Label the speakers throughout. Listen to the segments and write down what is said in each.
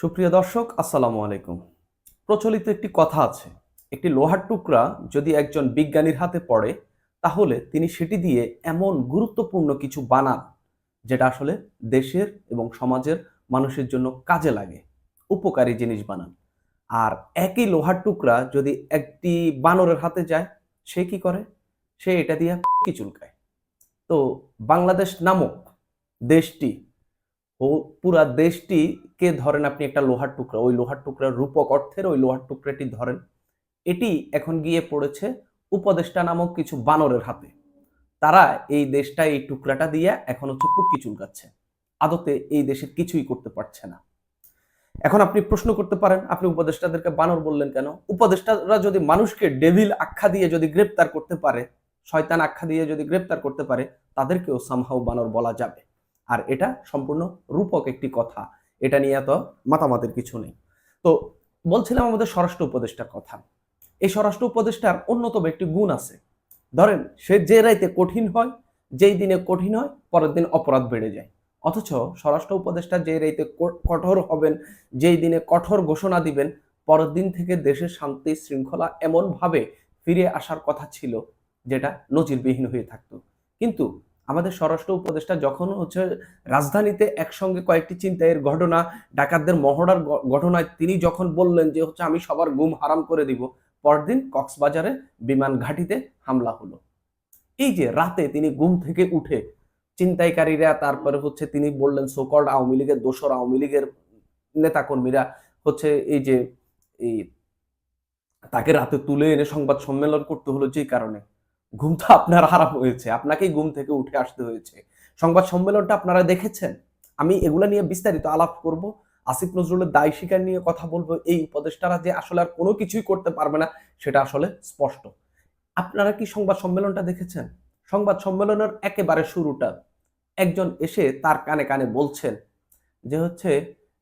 Speaker 1: সুপ্রিয় দর্শক, আসসালামু আলাইকুম। প্রচলিত একটি কথা আছে, একটি লোহার টুকরা যদি একজন বিজ্ঞানীর হাতে পড়ে, তাহলে তিনি সেটি দিয়ে এমন গুরুত্বপূর্ণ কিছু বানান, যেটা আসলে দেশের এবং সমাজের মানুষের জন্য কাজে লাগে, উপকারী জিনিস বানান। আর একই লোহার টুকরা যদি একটি বানরের হাতে যায়, সে কি করে? সে এটা দিয়ে চুলকায়। তো বাংলাদেশ নামক দেশটি ও পুরা দেশটিকে ধরেন আপনি একটা লোহার টুকরা, ওই লোহার টুকরার রূপক অর্থের ওই লোহার টুকরাটি ধরেন। এটি এখন গিয়ে পড়েছে উপদেষ্টা নামক কিছু বানরের হাতে। তারা এই দেশটা, এই টুকরাটা দিয়ে এখন হচ্ছে পুটকি চুলকাচ্ছে। আদতে এই দেশের কিছুই করতে পারছে না। এখন আপনি প্রশ্ন করতে পারেন, আপনি উপদেষ্টাদেরকে বানর বললেন কেন? উপদেষ্টারা যদি মানুষকে ডেভিল আখ্যা দিয়ে যদি গ্রেপ্তার করতে পারে, শয়তান আখ্যা দিয়ে যদি গ্রেপ্তার করতে পারে, তাদেরকেও সামহাউ বানর বলা যাবে। আর এটা সম্পূর্ণ রূপক একটি কথা, এটা নিয়ে তো মাতামাতির কিছু নেই। তো বলছিলাম আমাদের স্বরাষ্ট্র উপদেষ্টার কথা। এই স্বরাষ্ট্র উপদেষ্টার অন্যতম একটি গুণ আছে। ধরেন সে যে রাইতে কঠিন হয়, যেই দিনে কঠিন হয়, পরের দিন অপরাধ বেড়ে যায়। অথচ স্বরাষ্ট্র উপদেষ্টা যে রাইতে কঠোর হবেন, যেই দিনে কঠোর ঘোষণা দিবেন, পরের দিন থেকে দেশের শান্তি শৃঙ্খলা এমনভাবে ফিরে আসার কথা ছিল, যেটা নজিরবিহীন হয়ে থাকতো। কিন্তু আমাদের স্বরাষ্ট্র উপদেষ্টা যখন হচ্ছে রাজধানীতে একসঙ্গে কয়েকটি ছিনতাইয়ের ঘটনা, ডাকাতদের মহড়ার ঘটনায় তিনি যখন বললেন যে হচ্ছে আমি সবার ঘুম হারাম করে দিব, পরদিন কক্সবাজারে বিমান ঘাঁটিতে হামলা হলো। এই যে রাতে তিনি ঘুম থেকে উঠে ছিনতাইকারীরা, তারপরে হচ্ছে তিনি বললেন সোকল্ড আওয়ামী লীগের দোসর, আওয়ামী লীগের নেতাকর্মীরা হচ্ছে এই যে এই তাকে রাতে তুলে এনে সংবাদ সম্মেলন করতে হলো, যে কারণে ঘুম তো আপনার হারাম হয়েছে, আপনাকেই ঘুম থেকে উঠে আসতে হয়েছে। সংবাদ সম্মেলনটা আপনারা দেখেছেন। আমি এগুলা নিয়ে বিস্তারিত আলাপ করব। আসিফ নজরুলের দায় স্বীকার নিয়ে কথা বলবো। এই উপদেষ্টারা যে আসলে আর কোনো কিছুই করতে পারবে না, সেটা আসলে স্পষ্ট। আপনারা কি সংবাদ সম্মেলনটা দেখেছেন? সংবাদ সম্মেলনের একেবারে শুরুটা একজন এসে তার কানে কানে বলছেন যে হচ্ছে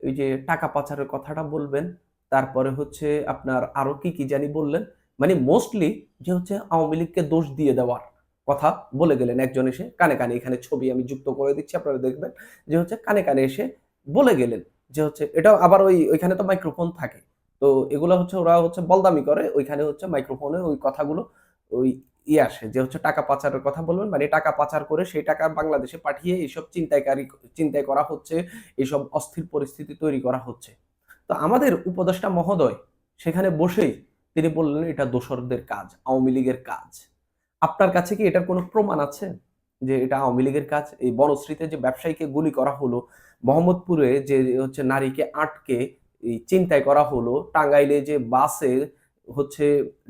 Speaker 1: ওই যে টাকা পাচারের কথাটা বলবেন, তারপরে হচ্ছে আপনার আরো কি কি জানি বললেন। মানে মোস্টলি যে হচ্ছে আওয়ামী লীগকে দোষ দিয়ে দেওয়ার কথা বলে গেলেন একজন এসে কানে কানে। এখানে ছবি আমি যুক্ত করে দিচ্ছি, আপনারা দেখবেন যে হচ্ছে কানে কানে এসে বলে গেলেন যে হচ্ছে এটাও আবার ওইখানে তো মাইক্রোফোন থাকে। তো এগুলো হচ্ছে ওরা হচ্ছে বলদামি করে, ওইখানে হচ্ছে মাইক্রোফোনে ওই কথাগুলো ওই আসে যে হচ্ছে টাকা পাচারের কথা বলবেন, মানে টাকা পাচার করে সেই টাকা বাংলাদেশে পাঠিয়ে এইসব চিন্তাই করা হচ্ছে, এইসব অস্থির পরিস্থিতি তৈরি করা হচ্ছে। তো আমাদের উপদেষ্টা মহোদয় সেখানে বসেই তিনি বললেন এটা দোসরদের কাজ, আওয়ামী লীগের কাজ। আপনার কাছে কি এটার কোনো প্রমাণ আছে যে এটা আওয়ামী লীগের কাজ? এই বনশ্রীতে যে ব্যবসায়ীকে গুলি করা হলো, মোহাম্মদপুরে যে হচ্ছে নারীকে আটকে এই ছিনতাই করা হলো, টাঙ্গাইলে যে বাসে হচ্ছে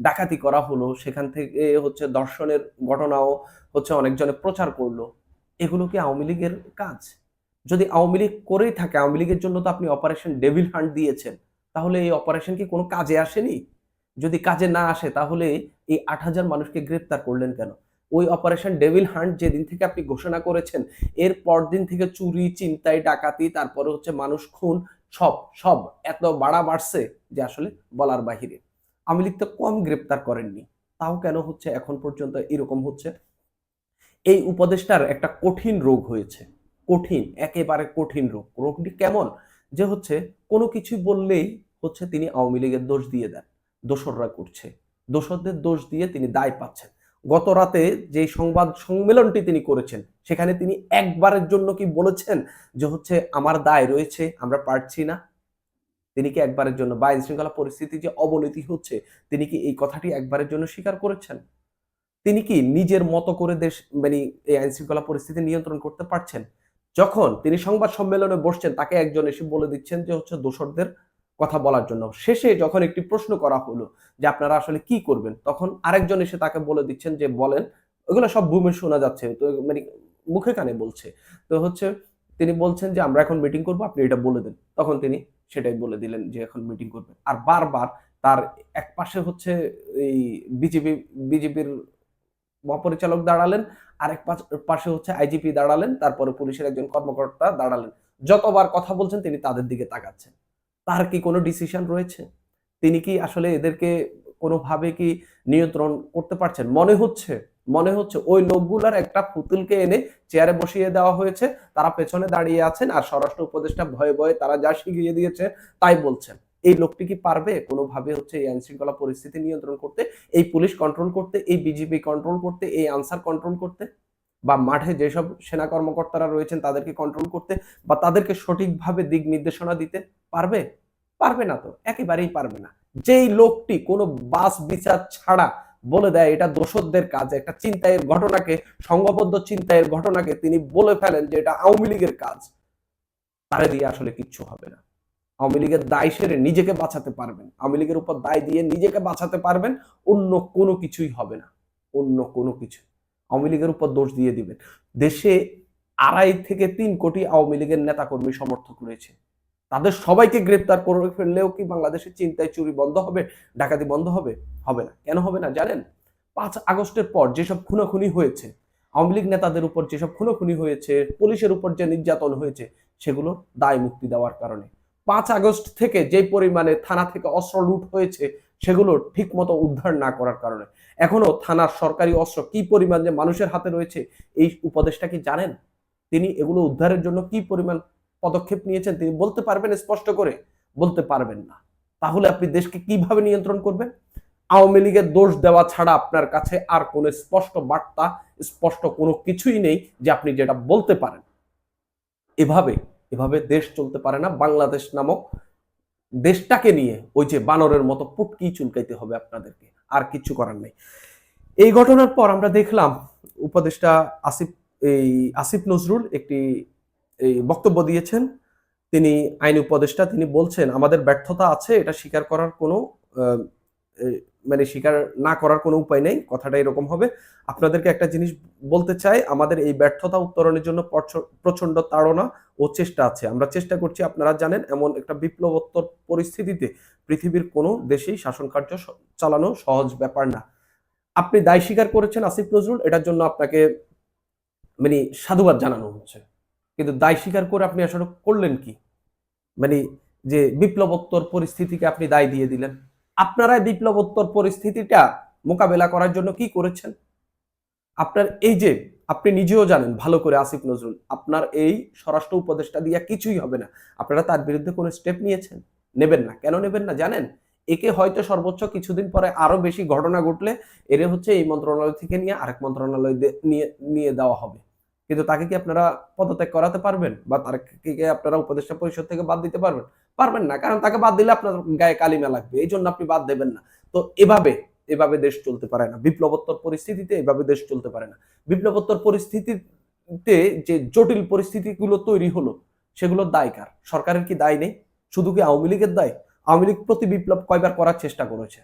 Speaker 1: ডাকাতি করা হলো, সেখান থেকে হচ্ছে ধর্ষণের ঘটনাও হচ্ছে অনেকজনে প্রচার করলো, এগুলো কি আওয়ামী লীগের কাজ? যদি আওয়ামী লীগ করেই থাকে, আওয়ামী লীগের জন্য তো আপনি অপারেশন ডেভিল হান্ট দিয়েছেন, তাহলে এই অপারেশন কি কোনো কাজে আসেনি? যদি কাজে না আসে তাহলে এই ৮,০০০ মানুষকে গ্রেপ্তার করলেন কেন? ওই অপারেশন ডেভিল হান্ট যেদিন থেকে আপনি ঘোষণা করেছেন, এর পরদিন থেকে চুরি, ছিনতাই, ডাকাতি, তারপরে হচ্ছে মানুষ খুন, সব সব এত বাড়ছে যে আসলে বলার বাহিরে। আওয়ামী লীগ তো কম গ্রেপ্তার করেননি, তাও কেন হচ্ছে এখন পর্যন্ত এরকম হচ্ছে? এই উপদেষ্টার একটা কঠিন রোগ হয়েছে, কঠিন, একেবারে কঠিন রোগ। রোগটি কেমন? যে হচ্ছে কোনো কিছু বললেই হচ্ছে তিনি আওয়ামী লীগের দোষ দিয়ে দেন, দোসররা করছে, দোসরদের দোষ দিয়ে তিনি দায় পাচ্ছেন। গত রাতে যে সংবাদ সম্মেলনটি তিনি করেছেন, সেখানে তিনি একবারের জন্য কি বলেছেন যে হচ্ছে আমার দায় রয়েছে, আমরা পারছি না? তিনি কি একবারের জন্য, বা আইন শৃঙ্খলা পরিস্থিতি যে অবনতি হচ্ছে, তিনি কি এই কথাটি একবারের জন্য স্বীকার করেছেন? তিনি কি নিজের মতো করে দেশ, মানে এই আইন শৃঙ্খলা পরিস্থিতি নিয়ন্ত্রণ করতে পারছেন? যখন তিনি সংবাদ সম্মেলনে বসছেন, তাকে একজন এসে বলে দিচ্ছেন যে হচ্ছে দোসরদের কথা বলার জন্য। শেষে যখন একটি প্রশ্ন করা হলো যে আপনারা আসলে কি করবেন, তখন আরেকজন এসে তাকে বলে দিচ্ছেন যে বলেন। ওগুলো সব বুমে শোনা যাচ্ছে, তো মানে মুখে কানে বলছে। তো হচ্ছে তিনি বলছেন যে আমরা এখন মিটিং করব, আপনি এটা বলে দেন। তখন তিনি সেটাই বলে দিলেন যে এখন মিটিং করবেন। আর বারবার তার এক পাশে হচ্ছে এই বিজেপির মহাপরিচালক দাঁড়ালেন, আরেক পাশে হচ্ছে আইজিপি দাঁড়ালেন, তারপরে পুলিশের একজন কর্মকর্তা দাঁড়ালেন। যতবার কথা বলছেন তিনি তাদের দিকে তাকাচ্ছেন। তার কি কোনো ডিসিশন রয়েছে? তিনি কি আসলে এদেরকে কোনোভাবে কি নিয়ন্ত্রণ করতে পারছেন? মনে হচ্ছে ওই লোকগুলার একটা পুতুলকে এনে চেয়ারে বসিয়ে দেওয়া হয়েছে, তারা পেছনে দাঁড়িয়ে আছেন আর স্বরাষ্ট্র উপদেষ্টা ভয়ে ভয়ে তারা যা শিখিয়ে দিয়েছে তাই বলছেন। এই লোকটি কি পারবে কোনোভাবে হচ্ছে এই আইন শৃঙ্খলা পরিস্থিতি নিয়ন্ত্রণ করতে, এই পুলিশ কন্ট্রোল করতে, এই বিজিবি কন্ট্রোল করতে, এই আনসার কন্ট্রোল করতে, বা মাঠে যেসব সেনা কর্মকর্তারা রয়েছেন তাদেরকে কন্ট্রোল করতে, বা তাদেরকে সঠিকভাবে দিক নির্দেশনা দিতে পারবে? পারবে না তো, একেবারেই পারবে না। যেই লোকটি কোনো বাস বিচার ছাড়া বলে দেয় এটা দোষরদের কাজ, একটা চিন্তায়ের ঘটনাকে, সংঘবদ্ধ চিন্তায়ের ঘটনাকে তিনি বলে ফেলেন যে এটা আওয়ামী লীগের কাজ, তারে দিয়ে আসলে কিচ্ছু হবে না। আওয়ামী লীগের দায় সেরে নিজেকে বাঁচাতে পারবেন, আওয়ামী লীগের উপর দায় দিয়ে নিজেকে বাঁচাতে পারবেন, অন্য কোনো কিছুই হবে না, অন্য কোনো কিছু। আওয়ামী লীগের উপর দোষ দিয়ে দিবেন। দেশে 2.5 থেকে 3 কোটি আওয়ামী লীগের নেতাকর্মী সমর্থক রয়েছে, তাদের সবাইকে গ্রেপ্তার করে ফেললেও কি বাংলাদেশের চিন্তায় চুরি বন্ধ হবে, ডাকাতি বন্ধ হবে? হবে না। কেন হবে না জানেন? 5 আগস্টের পর যেসব খুনোখুনি হয়েছে, আওয়ামী লীগ নেতাদের উপর যেসব খুনোখুনি হয়েছে, পুলিশের উপর যে নির্যাতন হয়েছে, সেগুলোর দায় মুক্তি দেওয়ার কারণে। 5 আগস্ট থেকে যে পরিমাণে থানা থেকে অস্ত্র লুট হয়েছে, সেগুলো ঠিক মতো উদ্ধার না করার কারণে। এখনো থানার সরকারি অস্ত্র কি পরিমাণ যে মানুষের হাতে রয়েছে, এই উপদেশটা কি জানেন? তিনি এগুলো উদ্ধারের জন্য কি পরিমাণ পদক্ষেপ নিয়েছেন তিনি বলতে পারবেন স্পষ্ট করে? বলতে পারবেন না। তাহলে আপনি দেশকে কিভাবে নিয়ন্ত্রণ করবেন? আওয়ামী লীগের দোষ দেওয়া ছাড়া আপনার কাছে আর কোনো স্পষ্ট বার্তা, স্পষ্ট কোনো কিছুই নেই যে আপনি যেটা বলতে পারেন। এভাবে এভাবে দেশ চলতে পারে না। বাংলাদেশ নামক দেশটাকে নিয়ে ওই যে বানরের মতো পুটকি চুলকাইতে হবে আপনাদেরকে, আর কিছু করার নেই। এই ঘটনার পর আমরা দেখলাম উপদেষ্টা আসিফ আসিফ নজরুল একটি বক্তব্য দিয়েছেন। তিনি আইনি উপদেষ্টা, তিনি বলছেন আমাদের ব্যর্থতা আছে, এটা স্বীকার করার কোনো মানে স্বীকার না করার কোনো উপায় নেই, কথাটা এরকম হবে। আপনাদেরকে একটা জিনিস বলতে চাই, আমাদের এই ব্যর্থতা উত্তরণের জন্য প্রচন্ড তাড়না ও চেষ্টা আছে, আমরা চেষ্টা করছি। আপনারা জানেন এমন একটা বিপ্লবোত্তর পরিস্থিতিতে পৃথিবীর কোনো দেশেই শাসন কার্য চালানো সহজ ব্যাপার না। আপনি দায় স্বীকার করেছেন আসিফ নজরুল, এটার জন্য আপনাকে মানে সাধুবাদ জানানো হচ্ছে। কিন্তু দায় স্বীকার করে আপনি আসলে করলেন কি? মানে যে বিপ্লবোত্তর পরিস্থিতিকে আপনি দায় দিয়ে দিলেন। আপনারা বিপ্লবোত্তর পরিস্থিতিটা মোকাবেলা করার জন্য কি করেছেন? আপনার এই যে আপনি নিজেও জানেন ভালো করে আসিফ নজরুল, আপনার এই স্বরাষ্ট্র উপদেষ্টা দিয়া কিছুই হবে না। আপনারা তার বিরুদ্ধে কোনো স্টেপ নিয়েছেন? নেবেন না। কেন নেবেন না জানেন? একে হয়তো সর্বোচ্চ কিছুদিন পরে আরো বেশি ঘটনা ঘটলে এর হচ্ছে এই মন্ত্রণালয় থেকে নিয়ে আরেক মন্ত্রণালয় নিয়ে নিয়ে দেওয়া হবে। কিন্তু তাকে কি আপনারা পদত্যাগ করাতে পারবেন? বা তাকে আপনারা উপদেষ্টা পরিষদ থেকে বাদ দিতে পারবেন? পারবেন না। কারণ তাকে বাদ দিলে আপনার গায়ে কালিমা লাগবে। এইজন্য আপনি বাদ দেবেন না। তো এভাবে দেশ চলতে পারে না। বিপ্লবোত্তর পরিস্থিতিতে এভাবে দেশ চলতে পারে না। বিপ্লবোত্তর পরিস্থিতিতে যে জটিল পরিস্থিতিগুলো তৈরি হলো, সেগুলোর দায় কার? সরকারের কি দায় নেই? শুধু কি আওয়ামী লীগের দায়? আওয়ামী লীগ প্রতি বিপ্লব কয়বার করার চেষ্টা করেছে?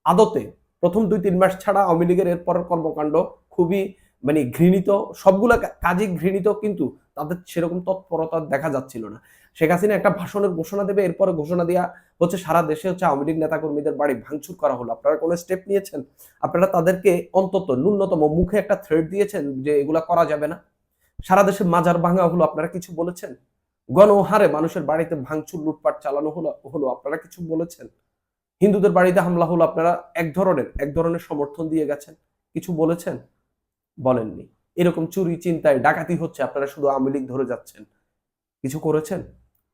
Speaker 1: আদতে প্রথম 2-3 মাস ছাড়া আওয়ামী লীগের এরপরের কর্মকাণ্ড খুবই মানে ঘৃণিত, সবগুলা কাজই ঘৃণিত, কিন্তু তাদের সেরকম তৎপরতা দেখা যাচ্ছিল না। শেখ হাসিনা একটা ভাষণের ঘোষণা দেবে, এরপরে ঘোষণা দেয়া হচ্ছে সারা দেশে হচ্ছে আওয়ামী লীগ নেতাকর্মীদের বাড়ি ভাঙচুর করা হলো। আপনারা কোনো স্টেপ নিয়েছেন? আপনারা তাদেরকে অন্তত ন্যূনতম মুখে একটা থ্রেট দিয়েছেন যে এগুলা করা যাবে না? সারা দেশে মাজার ভাঙা হলো, আপনারা কিছু বলেছেন? গণহারে মানুষের বাড়িতে ভাঙচুর লুটপাট চালানো হলো, আপনারা কিছু বলেছেন? হিন্দুদের বাড়িতে হামলা হলো, আপনারা এক ধরনের সমর্থন দিয়ে গেছেন, কিছু বলেছেন? বলেননি। এরকম চুরি চিন্তায় ডাকাতি হচ্ছে, আপনারা শুধু আওয়ামী লীগ ধরে যাচ্ছেন, কিছু করেছেন?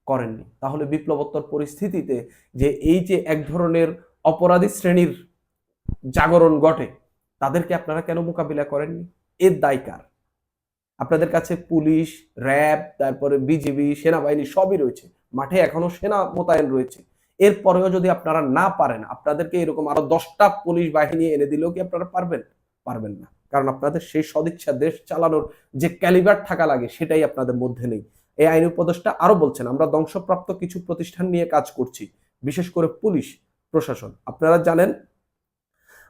Speaker 1: করেননি। তাহলে বিপ্লবোত্তর পরিস্থিতিতে যে এই যে এক ধরনের অপরাধী শ্রেণীর জাগরণ ঘটে, তাদেরকে আপনারা কেন মোকাবিলা করেননি? এর দায় কার? আপনাদের কাছে পুলিশ, র্যাব, তারপরে বিজিবি, সেনাবাহিনী সবই রয়েছে, মাঠে এখনো সেনা মোতায়েন রয়েছে। এরপরেও যদি আপনারা না পারেন, আপনাদেরকে এরকম আরো 10টা পুলিশ বাহিনী এনে দিলেও কি আপনারা পারবেন? পারবেন না। কারণ আপনাদের সেই সদিচ্ছা দেশ চালানোর যে ক্যালিবার থাকা লাগে সেটাই আপনাদের মধ্যে নেই। এই আইন উপদেষ্টা আরো বলছেন আমরা ধ্বংসপ্রাপ্ত কিছু প্রতিষ্ঠান নিয়ে কাজ করছি, বিশেষ করে পুলিশ প্রশাসন। আপনারা জানেন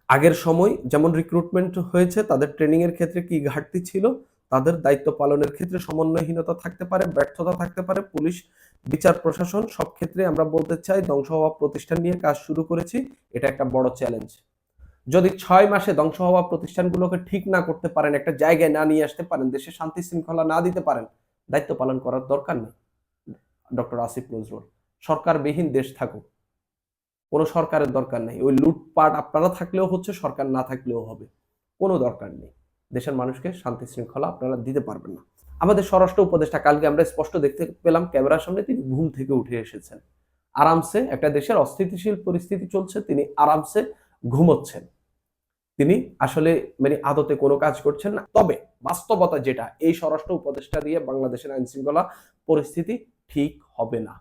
Speaker 1: আগের সময় যেমন রিক্রুটমেন্ট হয়েছে, তাদের ট্রেনিং এর ক্ষেত্রে কি ঘাটতি ছিল, তাদের দায়িত্ব পালনের ক্ষেত্রে সমন্বয়হীনতা থাকতে পারে, ব্যর্থতা থাকতে পারে। পুলিশ, বিচার প্রশাসন সব ক্ষেত্রে আমরা বলতে চাই ধ্বংস হওয়া প্রতিষ্ঠান নিয়ে কাজ শুরু করেছি। এটা একটা বড় চ্যালেঞ্জ। যদি 6 মাসে ধ্বংস হওয়া প্রতিষ্ঠানগুলোকে ঠিক না করতে পারেন, একটা জায়গায় না নিয়ে আসতে পারেন, দেশে শান্তি শৃঙ্খলা না দিতে পারেন, দায়িত্ব পালন করার দরকার নেই। ডক্টর আসিফ নজরুল, সরকারবিহীন দেশ থাকুক, কোনো সরকারের দরকার নেই। ওই লুটপাট আপনারা থাকলেও হচ্ছে, সরকার না থাকলেও হবে, কোনো দরকার নেই। দেশের মানুষকে শান্তি শৃঙ্খলা আপনারা দিতে পারবেন না। আমাদের স্বরাষ্ট্র উপদেষ্টা কালকে আমরা স্পষ্ট দেখতে পেলাম ক্যামেরার সামনে তিনি ঘুম থেকে উঠে এসেছেন, আরামসে একটা দেশের অস্থিতিশীল পরিস্থিতি চলছে, তিনি আরামসে ঘুমোচ্ছেন। তিনি আসলে মানে আদতে কোনো কাজ করছেন না। তবে বাস্তবতা যেটা, এই স্বরাষ্ট্র উপদেষ্টা দিয়ে বাংলাদেশের আইন শৃঙ্খলা পরিস্থিতি ঠিক হবে না।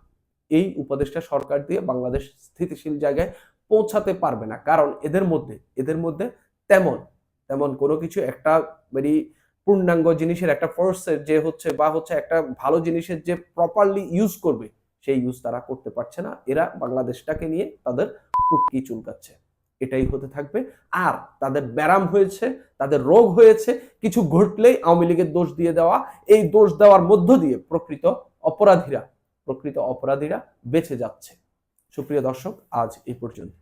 Speaker 1: এই উপদেষ্টা সরকার দিয়ে বাংলাদেশ স্থিতিশীল জায়গায় পৌঁছাতে পারবে না। কারণ এদের মধ্যে তেমন তেমন কোনো কিছু একটা মানে পূর্ণাঙ্গ জিনিসের একটা ফোর্সের যে হচ্ছে বা হচ্ছে একটা ভালো জিনিসের যে প্রপারলি ইউজ করবে সেই ইউজ তারা করতে পারছে না। এরা বাংলাদেশটাকে নিয়ে তাদের পুটকি চুলকাচ্ছে, এটাই হতে থাকবে। আর তাদের ব্যারাম হয়েছে, তাদের রোগ হয়েছে, কিছু ঘটলেই আওয়ামী লীগের দোষ দিয়ে দেওয়া, এই দোষ দেওয়ার মধ্য দিয়ে প্রকৃত অপরাধীরা বেঁচে যাচ্ছে। সুপ্রিয় দর্শক, আজ এই পর্যন্ত।